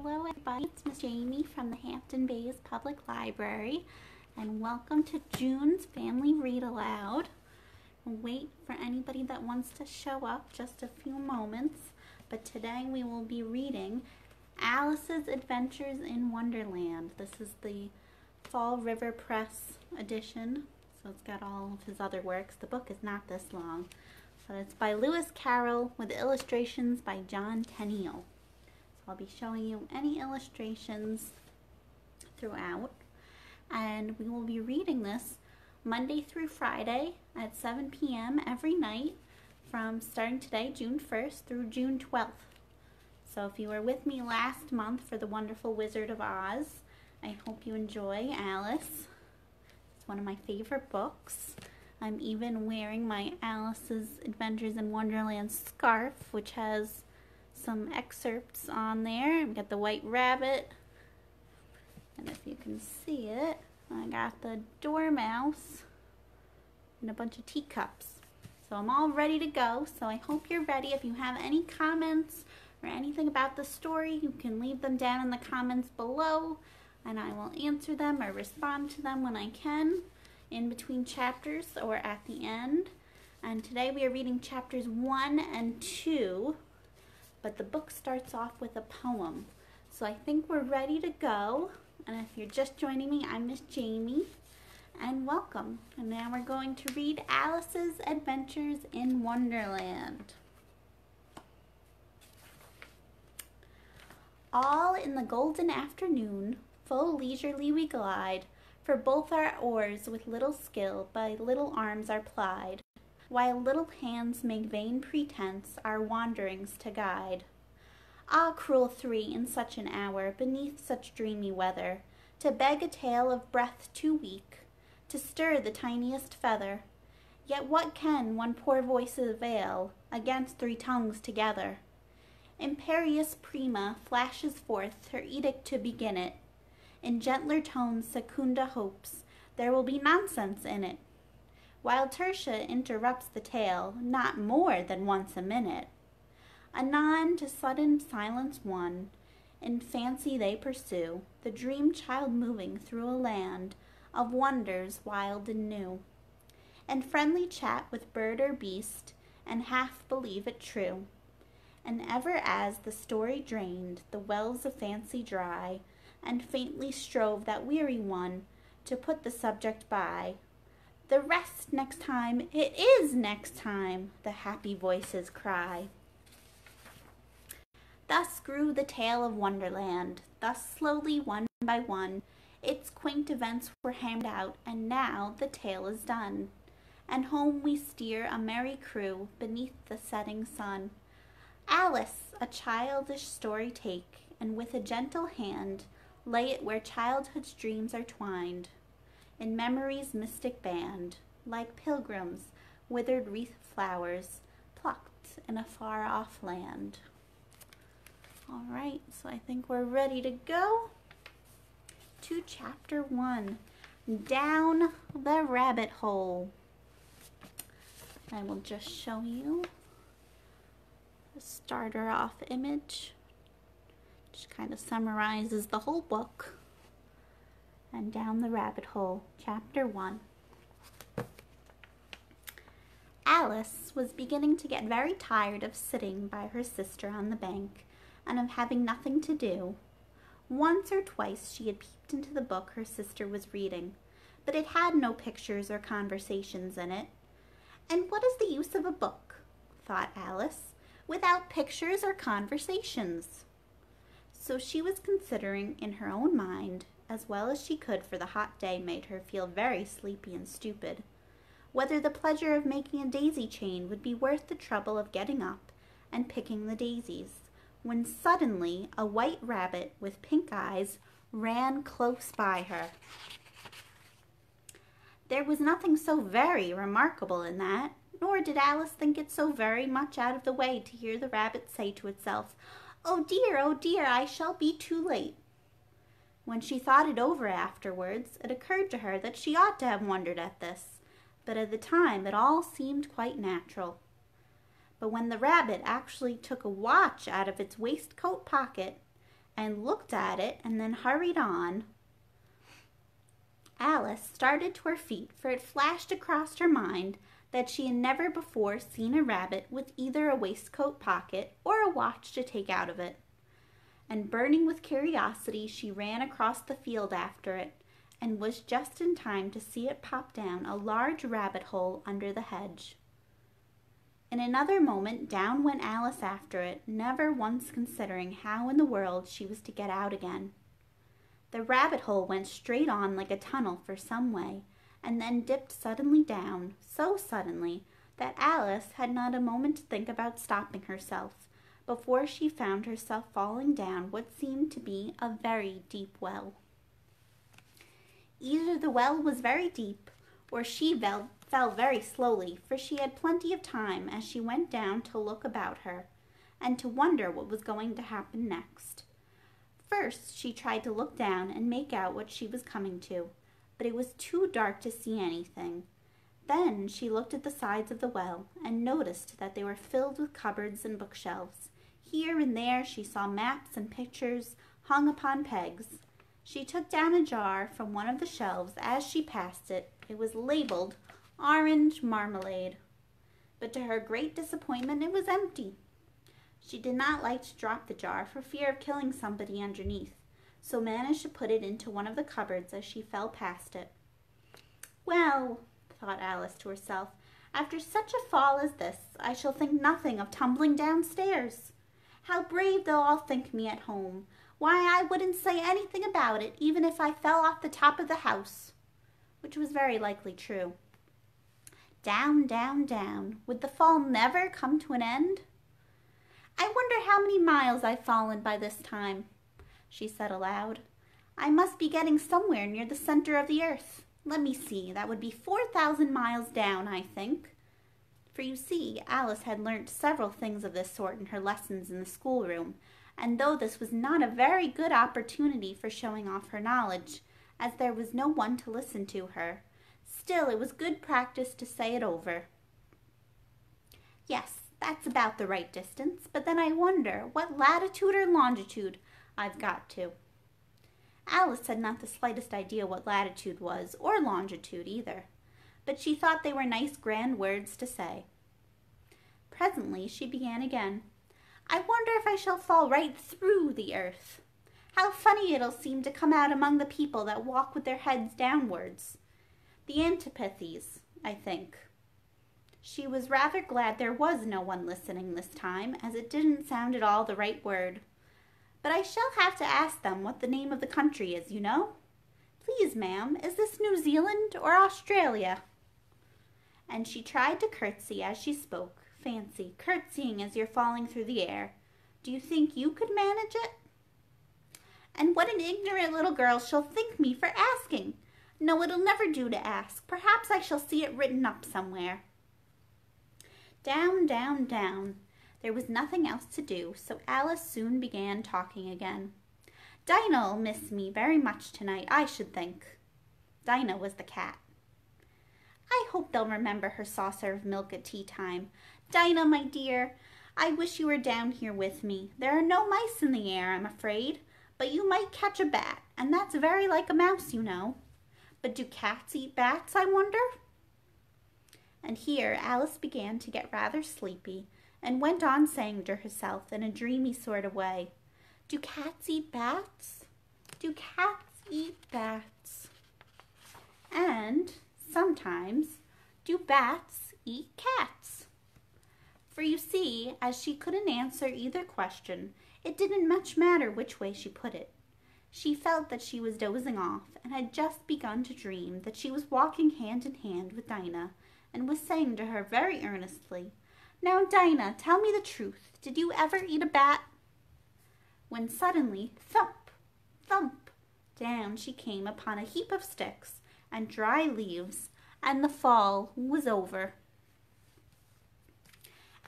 Hello everybody, it's Miss Jaimie from the Hampton Bays Public Library, and welcome to June's Family Read Aloud. We'll wait for anybody that wants to show up, just a few moments, but today we will be reading Alice's Adventures in Wonderland. This is the Fall River Press edition, so it's got all of his other works. The book is not this long, but it's by Lewis Carroll with illustrations by John Tenniel. I'll be showing you any illustrations throughout, and we will be reading this Monday through Friday at 7 p.m. every night from starting today, June 1st through June 12th. So if you were with me last month for The Wonderful Wizard of Oz, I hope you enjoy Alice. It's one of my favorite books. I'm even wearing my Alice's Adventures in Wonderland scarf, which has some excerpts on there. I've got the white rabbit, and if you can see it, I got the dormouse and a bunch of teacups. So I'm all ready to go, so I hope you're ready. If you have any comments or anything about the story, you can leave them down in the comments below, and I will answer them or respond to them when I can, in between chapters or at the end. And today we are reading chapters 1 and 2. But the book starts off with a poem. So I think we're ready to go. And if you're just joining me, I'm Miss Jaimie, and welcome. And now we're going to read Alice's Adventures in Wonderland. All in the golden afternoon, full leisurely we glide, for both our oars with little skill by little arms are plied, while little hands make vain pretense our wanderings to guide. Ah, cruel three, in such an hour, beneath such dreamy weather, to beg a tale of breath too weak, to stir the tiniest feather. Yet what can one poor voice avail against three tongues together? Imperious Prima flashes forth her edict to begin it. In gentler tones Secunda hopes there will be nonsense in it, while Tertia interrupts the tale not more than once a minute. Anon to sudden silence won, in fancy they pursue the dream child moving through a land of wonders wild and new, and friendly chat with bird or beast, and half believe it true. And ever as the story drained the wells of fancy dry, and faintly strove that weary one to put the subject by, "The rest next time, it is next time," the happy voices cry. Thus grew the tale of Wonderland, thus slowly, one by one, its quaint events were hammered out, and now the tale is done. And home we steer a merry crew beneath the setting sun. Alice, a childish story take, and with a gentle hand lay it where childhood's dreams are twined, in memory's mystic band, like pilgrims, withered wreath flowers, plucked in a far-off land. All right, so I think we're ready to go to chapter 1, Down the Rabbit Hole. I will just show you the starter off image, which kind of summarizes the whole book. And Down the Rabbit Hole, Chapter 1. Alice was beginning to get very tired of sitting by her sister on the bank and of having nothing to do. Once or twice she had peeped into the book her sister was reading, but it had no pictures or conversations in it. And what is the use of a book, thought Alice, without pictures or conversations? So she was considering in her own mind, as well as she could, for the hot day made her feel very sleepy and stupid, whether the pleasure of making a daisy chain would be worth the trouble of getting up and picking the daisies, when suddenly a white rabbit with pink eyes ran close by her. There was nothing so very remarkable in that, nor did Alice think it so very much out of the way to hear the rabbit say to itself, oh dear, I shall be too late." When she thought it over afterwards, it occurred to her that she ought to have wondered at this, but at the time it all seemed quite natural. But when the rabbit actually took a watch out of its waistcoat pocket and looked at it and then hurried on. Alice started to her feet, for it flashed across her mind that she had never before seen a rabbit with either a waistcoat pocket or a watch to take out of it. And burning with curiosity, she ran across the field after it, and was just in time to see it pop down a large rabbit hole under the hedge. In another moment down went Alice after it, never once considering how in the world she was to get out again. The rabbit hole went straight on like a tunnel for some way, and then dipped suddenly down, so suddenly that Alice had not a moment to think about stopping herself, before she found herself falling down what seemed to be a very deep well. Either the well was very deep, or she fell very slowly, for she had plenty of time as she went down to look about her, and to wonder what was going to happen next. First, she tried to look down and make out what she was coming to, but it was too dark to see anything. Then she looked at the sides of the well, and noticed that they were filled with cupboards and bookshelves. Here and there she saw maps and pictures hung upon pegs. She took down a jar from one of the shelves as she passed it. It was labeled orange marmalade, but to her great disappointment it was empty. She did not like to drop the jar for fear of killing somebody underneath, so managed to put it into one of the cupboards as she fell past it. Well, thought Alice to herself, after such a fall as this, I shall think nothing of tumbling downstairs. How brave they'll all think me at home. Why, I wouldn't say anything about it, even if I fell off the top of the house. Which was very likely true. Down, down, down. Would the fall never come to an end? I wonder how many miles I've fallen by this time, she said aloud. I must be getting somewhere near the center of the earth. Let me see, that would be 4,000 miles down, I think. For you see, Alice had learnt several things of this sort in her lessons in the schoolroom, and though this was not a very good opportunity for showing off her knowledge, as there was no one to listen to her, still it was good practice to say it over. Yes, that's about the right distance, but then I wonder what latitude or longitude I've got to. Alice had not the slightest idea what latitude was, or longitude either, but she thought they were nice grand words to say. Presently she began again. I wonder if I shall fall right through the earth. How funny it'll seem to come out among the people that walk with their heads downwards. The antipathies, I think. She was rather glad there was no one listening this time, as it didn't sound at all the right word. But I shall have to ask them what the name of the country is, you know. Please, ma'am, is this New Zealand or Australia? And she tried to curtsy as she spoke. Fancy, curtsying as you're falling through the air. Do you think you could manage it? And what an ignorant little girl she'll think me for asking. No, it'll never do to ask. Perhaps I shall see it written up somewhere. Down, down, down. There was nothing else to do, so Alice soon began talking again. Dinah'll miss me very much tonight, I should think. Dinah was the cat. I hope they'll remember her saucer of milk at tea time. Dinah, my dear, I wish you were down here with me. There are no mice in the air, I'm afraid, but you might catch a bat, and that's very like a mouse, you know. But do cats eat bats, I wonder? And here Alice began to get rather sleepy, and went on saying to herself in a dreamy sort of way, do cats eat bats? Do cats eat bats? And sometimes, do bats eat cats? For you see, as she couldn't answer either question, it didn't much matter which way she put it. She felt that she was dozing off, and had just begun to dream that she was walking hand in hand with Dinah, and was saying to her very earnestly, Now, Dinah, tell me the truth. Did you ever eat a bat? When suddenly, thump, thump, down she came upon a heap of sticks and dry leaves, and the fall was over.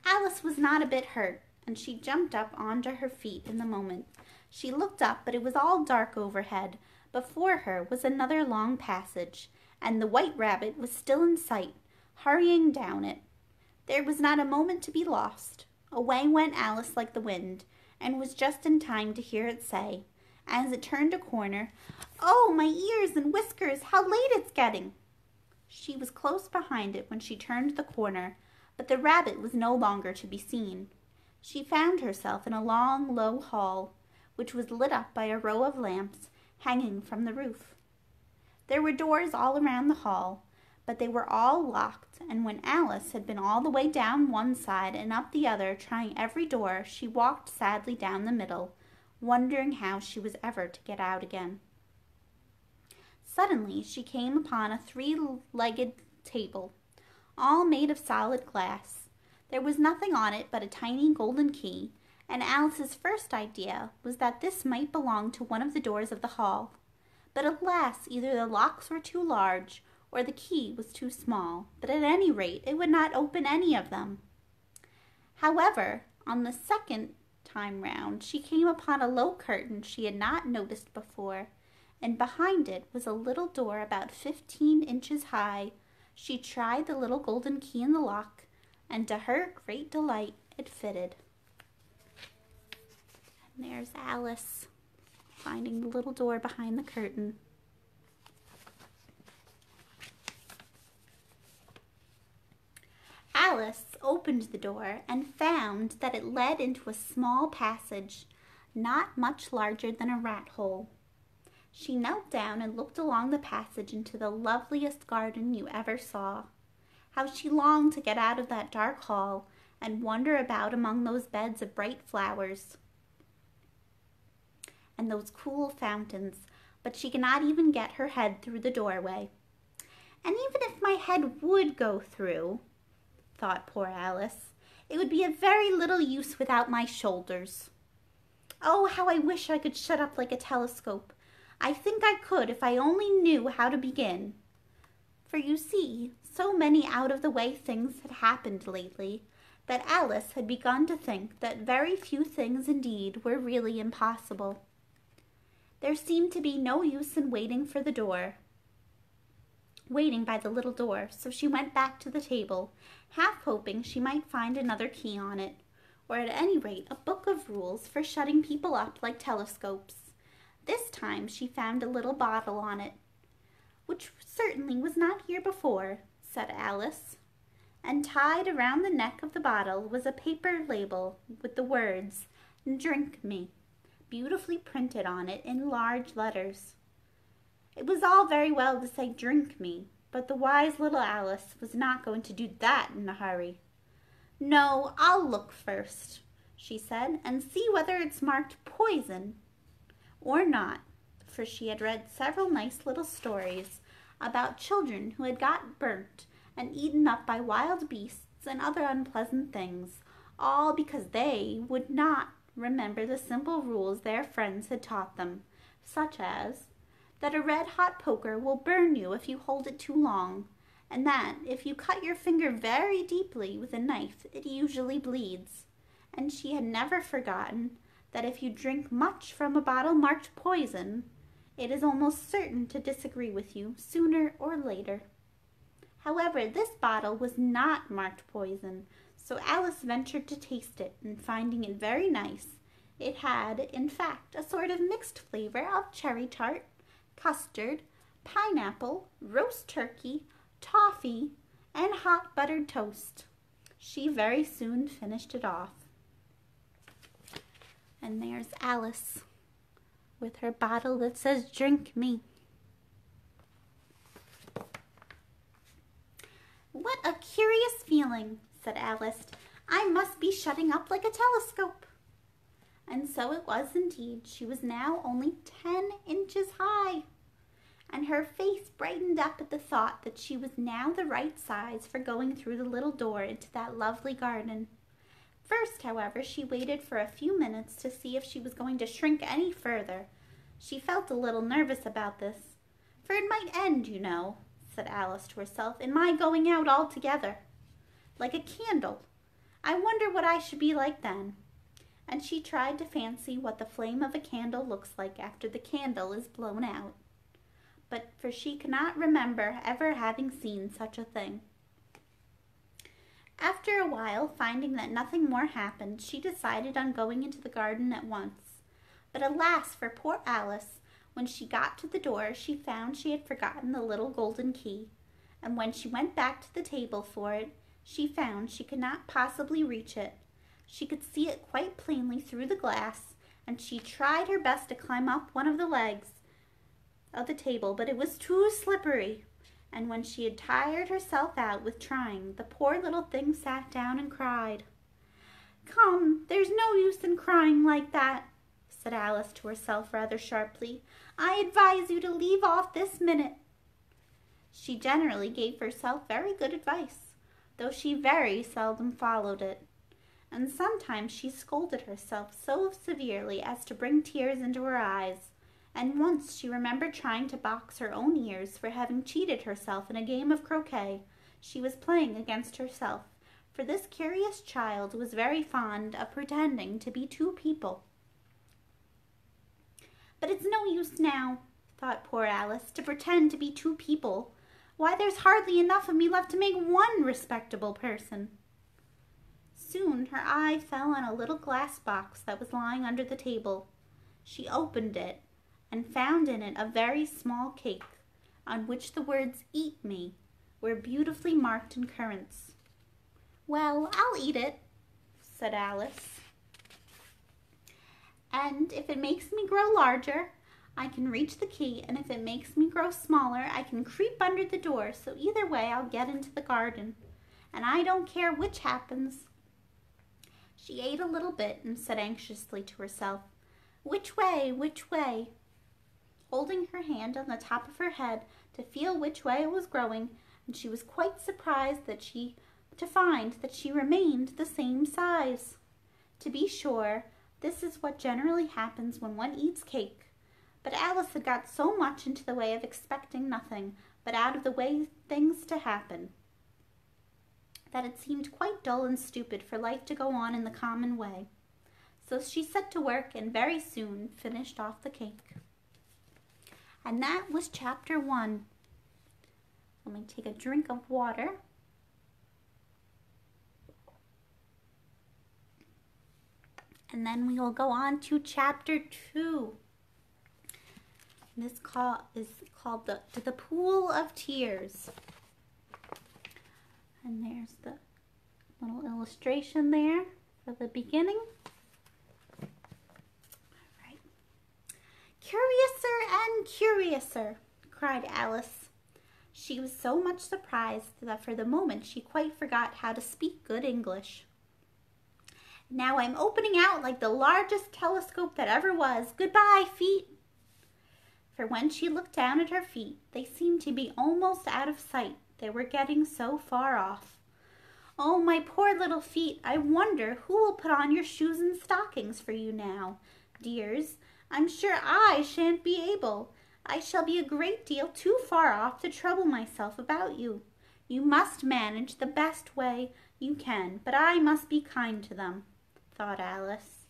Alice was not a bit hurt, and she jumped up onto her feet in the moment. She looked up, but it was all dark overhead. Before her was another long passage, and the white rabbit was still in sight, hurrying down it. There was not a moment to be lost. Away went Alice like the wind, and was just in time to hear it say, as it turned a corner, "Oh, my ears and whiskers, how late it's getting!" She was close behind it when she turned the corner, but the rabbit was no longer to be seen. She found herself in a long, low hall, which was lit up by a row of lamps hanging from the roof. There were doors all around the hall, but they were all locked, and when Alice had been all the way down one side and up the other, trying every door, she walked sadly down the middle, wondering how she was ever to get out again. Suddenly she came upon a three-legged table, all made of solid glass. There was nothing on it but a tiny golden key, and Alice's first idea was that this might belong to one of the doors of the hall. But alas, either the locks were too large, or the key was too small, but at any rate it would not open any of them. However, on the second time round, she came upon a low curtain she had not noticed before, and behind it was a little door about 15 inches high. She tried the little golden key in the lock, and to her great delight, it fitted. And there's Alice, finding the little door behind the curtain. Alice opened the door and found that it led into a small passage, not much larger than a rat hole. She knelt down and looked along the passage into the loveliest garden you ever saw. How she longed to get out of that dark hall and wander about among those beds of bright flowers and those cool fountains, but she could not even get her head through the doorway. "And even if my head would go through," thought poor Alice, "it would be of very little use without my shoulders. Oh, how I wish I could shut up like a telescope. I think I could if I only knew how to begin." For you see, so many out-of-the-way things had happened lately that Alice had begun to think that very few things indeed were really impossible. There seemed to be no use in waiting by the little door, so she went back to the table, half hoping she might find another key on it, or at any rate a book of rules for shutting people up like telescopes. This time she found a little bottle on it, "which certainly was not here before," said Alice, and tied around the neck of the bottle was a paper label with the words, "Drink me," beautifully printed on it in large letters. It was all very well to say "drink me," but the wise little Alice was not going to do that in a hurry. "No, I'll look first," she said, "and see whether it's marked poison or not," for she had read several nice little stories about children who had got burnt and eaten up by wild beasts and other unpleasant things, all because they would not remember the simple rules their friends had taught them, such as that a red-hot poker will burn you if you hold it too long, and that if you cut your finger very deeply with a knife, it usually bleeds. And she had never forgotten that if you drink much from a bottle marked poison, it is almost certain to disagree with you sooner or later. However, this bottle was not marked poison, so Alice ventured to taste it, and finding it very nice, it had, in fact, a sort of mixed flavor of cherry tart, custard, pineapple, roast turkey, toffee, and hot buttered toast. She very soon finished it off. And there's Alice with her bottle that says "Drink me." "What a curious feeling," said Alice. "I must be shutting up like a telescope." And so it was indeed. She was now only 10 inches high, and her face brightened up at the thought that she was now the right size for going through the little door into that lovely garden. First, however, she waited for a few minutes to see if she was going to shrink any further. She felt a little nervous about this, for it might end, you know, said Alice to herself, in my going out altogether. Like a candle. I wonder what I should be like then. And she tried to fancy what the flame of a candle looks like after the candle is blown out. But for she could not remember ever having seen such a thing. After a while, finding that nothing more happened, she decided on going into the garden at once. But alas for poor Alice! When she got to the door, she found she had forgotten the little golden key, and when she went back to the table for it, she found she could not possibly reach it. She could see it quite plainly through the glass, and she tried her best to climb up one of the legs of the table, but it was too slippery. And when she had tired herself out with trying, the poor little thing sat down and cried. "Come, there's no use in crying like that," said Alice to herself rather sharply. "I advise you to leave off this minute." She generally gave herself very good advice, though she very seldom followed it, and sometimes she scolded herself so severely as to bring tears into her eyes, and once she remembered trying to box her own ears for having cheated herself in a game of croquet she was playing against herself, for this curious child was very fond of pretending to be two people. "But it's no use now," thought poor Alice, "to pretend to be two people. Why, there's hardly enough of me left to make one respectable person." Soon her eye fell on a little glass box that was lying under the table. She opened it, and found in it a very small cake, on which the words "Eat me" were beautifully marked in currants. "Well, I'll eat it," said Alice. "And if it makes me grow larger, I can reach the key, and if it makes me grow smaller, I can creep under the door, so either way I'll get into the garden, and I don't care which happens." She ate a little bit and said anxiously to herself, "Which way, which way?" holding her hand on the top of her head to feel which way it was growing, and she was quite surprised to find that she remained the same size. To be sure, this is what generally happens when one eats cake, but Alice had got so much into the way of expecting nothing but out of the way things to happen, that it seemed quite dull and stupid for life to go on in the common way. So she set to work and very soon finished off the cake. And that was chapter 1. Let me take a drink of water. And then we will go on to chapter 2. This is called the Pool of Tears. And there's the little illustration there for the beginning. "Curiouser and curiouser," cried Alice. She was so much surprised that for the moment she quite forgot how to speak good English. "Now I'm opening out like the largest telescope that ever was. Goodbye, feet." For when she looked down at her feet, they seemed to be almost out of sight, they were getting so far off. "Oh, my poor little feet, I wonder who will put on your shoes and stockings for you now, dears. I'm sure I shan't be able. I shall be a great deal too far off to trouble myself about you. You must manage the best way you can, but I must be kind to them," thought Alice.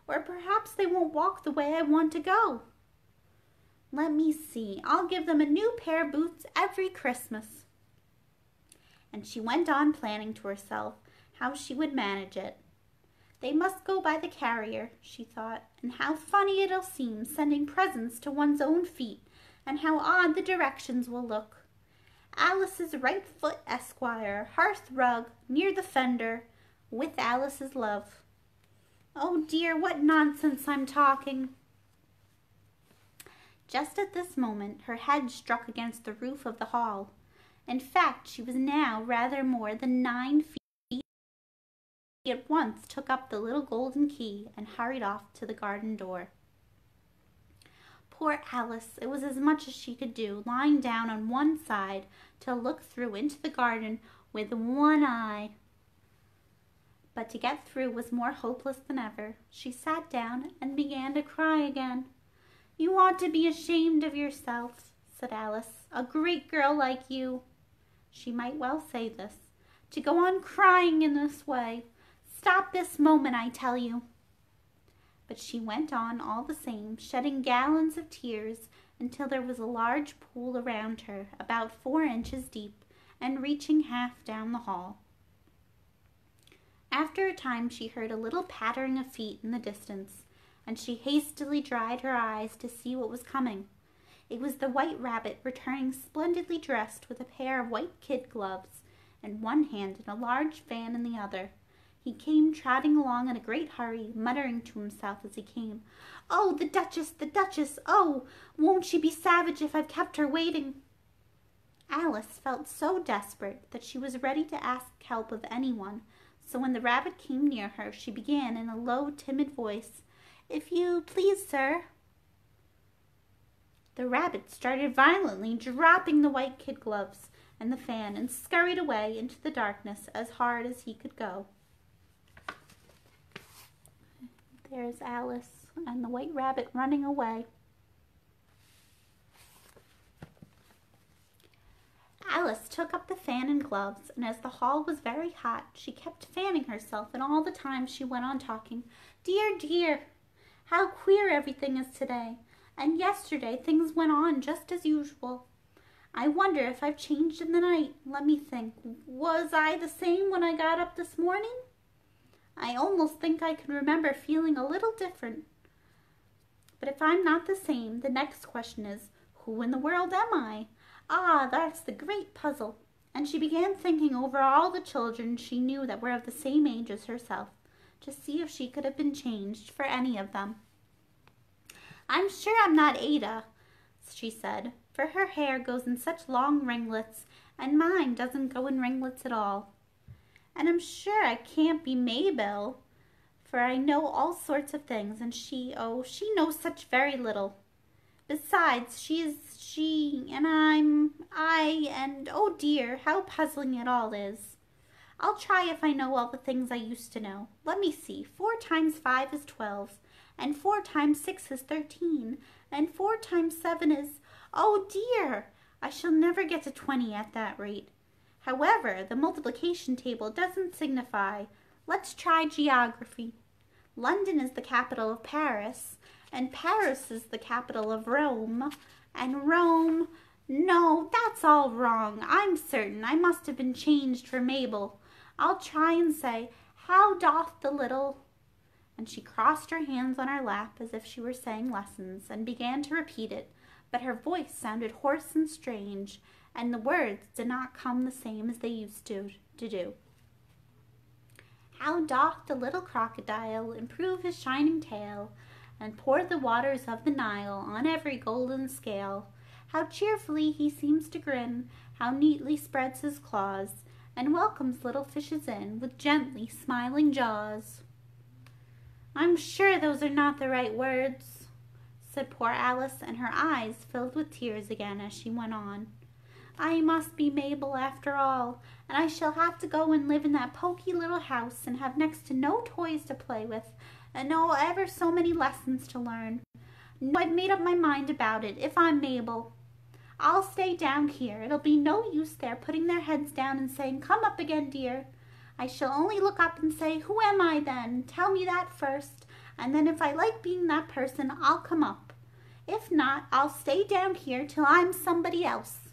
"Or perhaps they won't walk the way I want to go. Let me see, I'll give them a new pair of boots every Christmas." And she went on planning to herself how she would manage it. "They must go by the carrier," she thought, "and how funny it'll seem sending presents to one's own feet, and how odd the directions will look. Alice's right foot, Esquire, hearth rug, near the fender, with Alice's love. Oh dear, what nonsense I'm talking." Just at this moment her head struck against the roof of the hall. In fact, she was now rather more than 9 feet. She at once took up the little golden key and hurried off to the garden door. Poor Alice! It was as much as she could do, lying down on one side to look through into the garden with one eye. But to get through was more hopeless than ever. She sat down and began to cry again. "You ought to be ashamed of yourself," said Alice. "A great girl like you," she might well say this, "to go on crying in this way. Stop this moment, I tell you." But she went on all the same, shedding gallons of tears until there was a large pool around her, about 4 inches deep, and reaching half down the hall. After a time she heard a little pattering of feet in the distance, and she hastily dried her eyes to see what was coming. It was the White Rabbit returning splendidly dressed with a pair of white kid gloves in one hand and a large fan in the other. He came trotting along in a great hurry, muttering to himself as he came, "Oh, the Duchess, the Duchess! Oh, won't she be savage if I've kept her waiting?" Alice felt so desperate that she was ready to ask help of anyone, so when the rabbit came near her, she began in a low, timid voice, "If you please, sir." The rabbit started violently, dropping the white kid gloves and the fan, and scurried away into the darkness as hard as he could go. There's Alice and the White Rabbit running away. Alice took up the fan and gloves, and as the hall was very hot, she kept fanning herself, and all the time she went on talking, "Dear, dear, how queer everything is today, and yesterday things went on just as usual. I wonder if I've changed in the night. Let me think. Was I the same when I got up this morning? I almost think I can remember feeling a little different. But if I'm not the same, the next question is, who in the world am I? Ah, that's the great puzzle." And she began thinking over all the children she knew that were of the same age as herself, to see if she could have been changed for any of them. "I'm sure I'm not Ada," she said, "for her hair goes in such long ringlets, and mine doesn't go in ringlets at all. And I'm sure I can't be Mabel, for I know all sorts of things, and she knows such very little. Besides, she, and and oh dear, how puzzling it all is. I'll try if I know all the things I used to know. Let me see, 4 times 5 is 12, and 4 times 6 is 13, and 4 times 7 is, oh dear, I shall never get to 20 at that rate. However, the multiplication table doesn't signify. Let's try geography. London is the capital of Paris, and Paris is the capital of Rome, and Rome, no, that's all wrong. I'm certain I must have been changed for Mabel. I'll try and say, how doth the little," and she crossed her hands on her lap as if she were saying lessons, and began to repeat it, but her voice sounded hoarse and strange, and the words did not come the same as they used to do. "How doth the little crocodile improve his shining tail, and pour the waters of the Nile on every golden scale. How cheerfully he seems to grin, how neatly spreads his claws, and welcomes little fishes in with gently smiling jaws." "I'm sure those are not the right words," said poor Alice, and her eyes filled with tears again as she went on. "I must be Mabel after all, and I shall have to go and live in that poky little house, and have next to no toys to play with, and ever so many lessons to learn. No, I've made up my mind about it, if I'm Mabel. I'll stay down here. It'll be no use their putting their heads down and saying, 'Come up again, dear.' I shall only look up and say, 'Who am I then? Tell me that first, and then if I like being that person, I'll come up. If not, I'll stay down here till I'm somebody else.'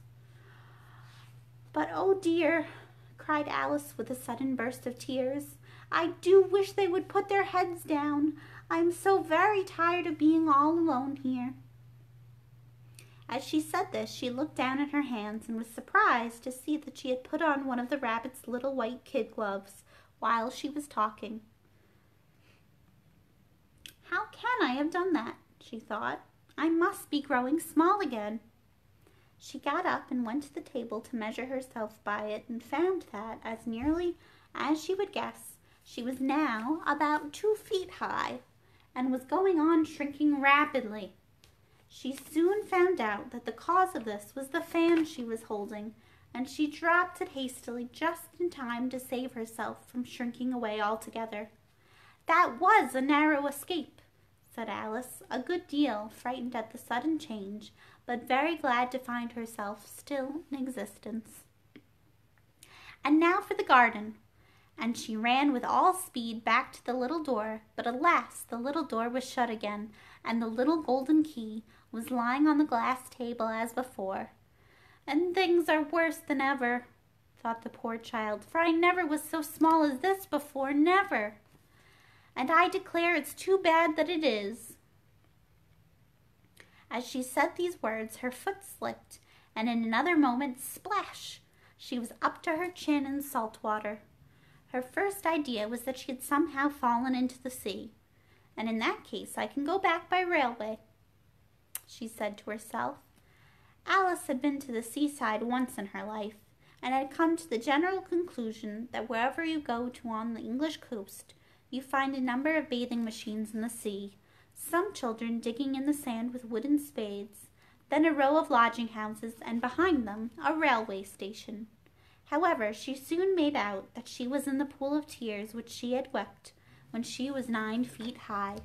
But oh dear," cried Alice with a sudden burst of tears, "I do wish they would put their heads down. I'm so very tired of being all alone here." As she said this, she looked down at her hands and was surprised to see that she had put on one of the rabbit's little white kid gloves while she was talking. "How can I have done that?" she thought. "I must be growing small again." She got up and went to the table to measure herself by it, and found that, as nearly as she would guess, she was now about 2 feet high, and was going on shrinking rapidly. She soon found out that the cause of this was the fan she was holding, and she dropped it hastily just in time to save herself from shrinking away altogether. "That was a narrow escape," said Alice, a good deal frightened at the sudden change, but very glad to find herself still in existence. "And now for the garden." And she ran with all speed back to the little door, but alas, the little door was shut again, and the little golden key was lying on the glass table as before. "And things are worse than ever," thought the poor child, for I never was so small as this before, never. And I declare it's too bad that it is. As she said these words, her foot slipped, and in another moment, splash! She was up to her chin in salt water. Her first idea was that she had somehow fallen into the sea, and in that case I can go back by railway, she said to herself. Alice had been to the seaside once in her life, and had come to the general conclusion that wherever you go to on the English coast, you find a number of bathing machines in the sea, some children digging in the sand with wooden spades, then a row of lodging houses, and behind them a railway station. However, she soon made out that she was in the pool of tears which she had wept when she was 9 feet high.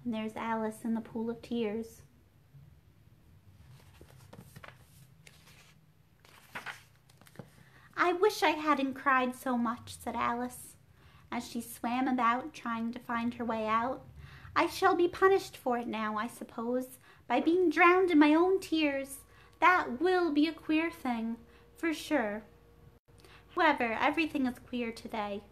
And there's Alice in the pool of tears. I wish I hadn't cried so much, said Alice, as she swam about trying to find her way out. I shall be punished for it now, I suppose, by being drowned in my own tears. That will be a queer thing, for sure. However, everything is queer today.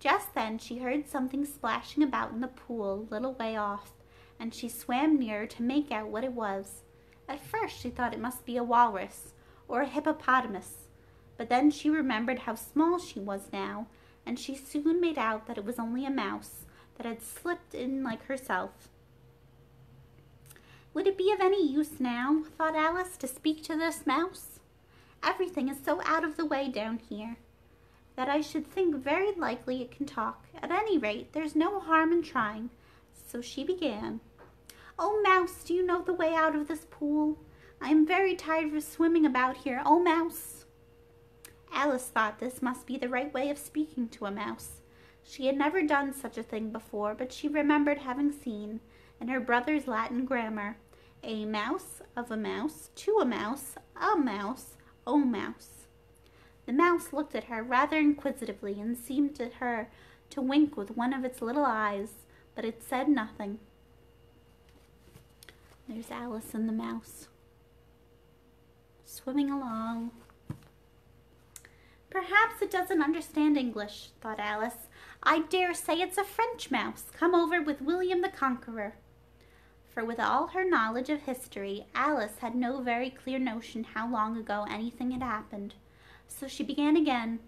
Just then she heard something splashing about in the pool a little way off, and she swam nearer to make out what it was. At first she thought it must be a walrus or a hippopotamus, but then she remembered how small she was now, and she soon made out that it was only a mouse that had slipped in like herself. Would it be of any use now, thought Alice, to speak to this mouse? Everything is so out of the way down here that I should think very likely it can talk. At any rate, there's no harm in trying. So she began. Oh, mouse, do you know the way out of this pool? I am very tired of swimming about here. Oh, mouse. Alice thought this must be the right way of speaking to a mouse. She had never done such a thing before, but she remembered having seen, in her brother's Latin grammar, a mouse, of a mouse, to a mouse, oh mouse. The mouse looked at her rather inquisitively and seemed to her to wink with one of its little eyes, but it said nothing. There's Alice and the mouse, swimming along. Perhaps it doesn't understand English, thought Alice. I dare say it's a French mouse come over with William the Conqueror. For with all her knowledge of history, Alice had no very clear notion how long ago anything had happened. So she began again,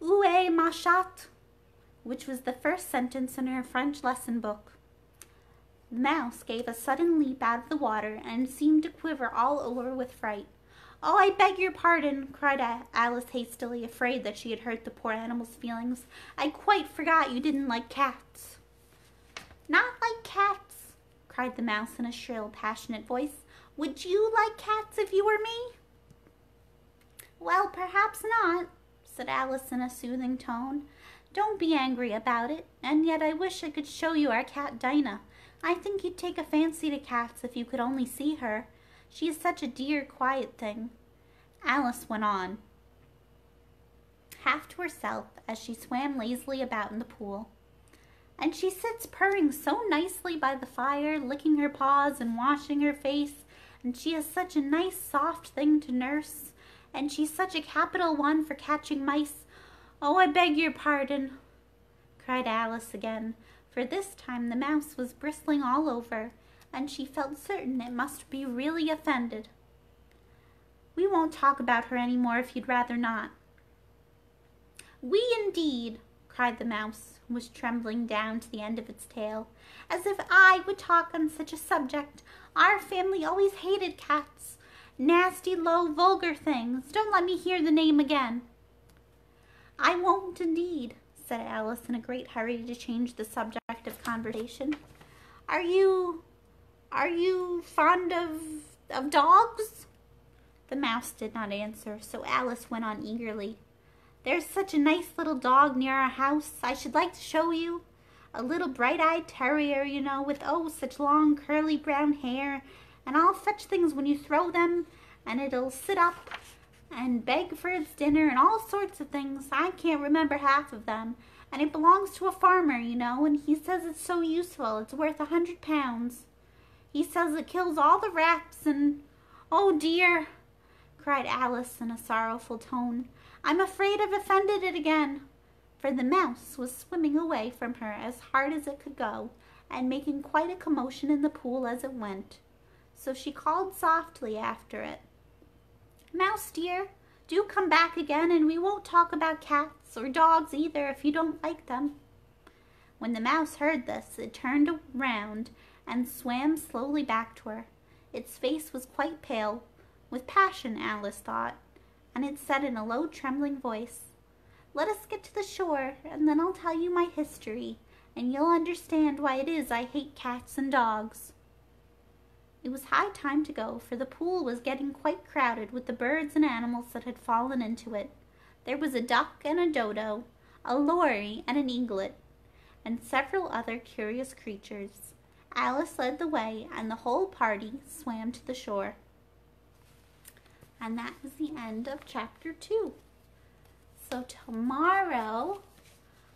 Où est ma chatte? Which was the first sentence in her French lesson book. The mouse gave a sudden leap out of the water and seemed to quiver all over with fright. Oh, I beg your pardon, cried Alice hastily, afraid that she had hurt the poor animal's feelings. I quite forgot you didn't like cats. Not like cats, cried the mouse in a shrill, passionate voice. Would you like cats if you were me? Well, perhaps not, said Alice in a soothing tone. Don't be angry about it, and yet I wish I could show you our cat Dinah. I think you'd take a fancy to cats if you could only see her. She is such a dear, quiet thing. Alice went on, half to herself, as she swam lazily about in the pool. And she sits purring so nicely by the fire, licking her paws and washing her face, and she is such a nice, soft thing to nurse, and she's such a capital one for catching mice. Oh, I beg your pardon, cried Alice again, for this time the mouse was bristling all over, and she felt certain it must be really offended. We won't talk about her any more if you'd rather not. We indeed, cried the mouse, who was trembling down to the end of its tail. As if I would talk on such a subject. Our family always hated cats. Nasty, low, vulgar things. Don't let me hear the name again. I won't indeed, said Alice in a great hurry to change the subject of conversation. Are you fond of dogs? The mouse did not answer, so Alice went on eagerly. There's such a nice little dog near our house. I should like to show you. A little bright-eyed terrier, you know, with oh, such long curly brown hair. And I'll fetch things when you throw them, and it'll sit up and beg for its dinner and all sorts of things. I can't remember half of them. And it belongs to a farmer, you know, and he says it's so useful. It's worth £100. He says it kills all the rats and, oh dear, cried Alice in a sorrowful tone. "I'm afraid I've offended it again." For the mouse was swimming away from her as hard as it could go, and making quite a commotion in the pool as it went. So she called softly after it, "Mouse dear, do come back again, and we won't talk about cats or dogs either if you don't like them." When the mouse heard this, it turned round and swam slowly back to her. Its face was quite pale, with passion, Alice thought, and it said in a low, trembling voice, "Let us get to the shore, and then I'll tell you my history, and you'll understand why it is I hate cats and dogs." It was high time to go, for the pool was getting quite crowded with the birds and animals that had fallen into it. There was a duck and a dodo, a lory and an eaglet, and several other curious creatures. Alice led the way, and the whole party swam to the shore. And that is the end of chapter 2. So tomorrow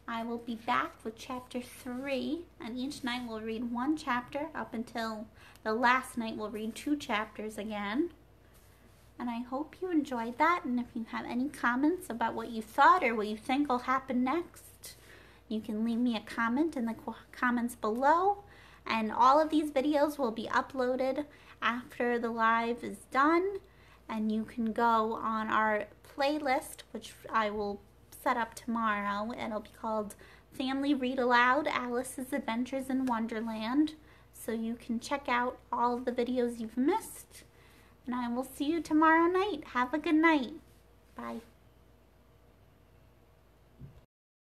I will be back with chapter 3, and each night we'll read one chapter up until the last night we'll read 2 chapters again. And I hope you enjoyed that, and if you have any comments about what you thought or what you think will happen next, you can leave me a comment in the comments below. And all of these videos will be uploaded after the live is done, and you can go on our playlist, which I will set up tomorrow. It'll be called Family Read Aloud, Alice's Adventures in Wonderland. So you can check out all of the videos you've missed. And I will see you tomorrow night. Have a good night. Bye.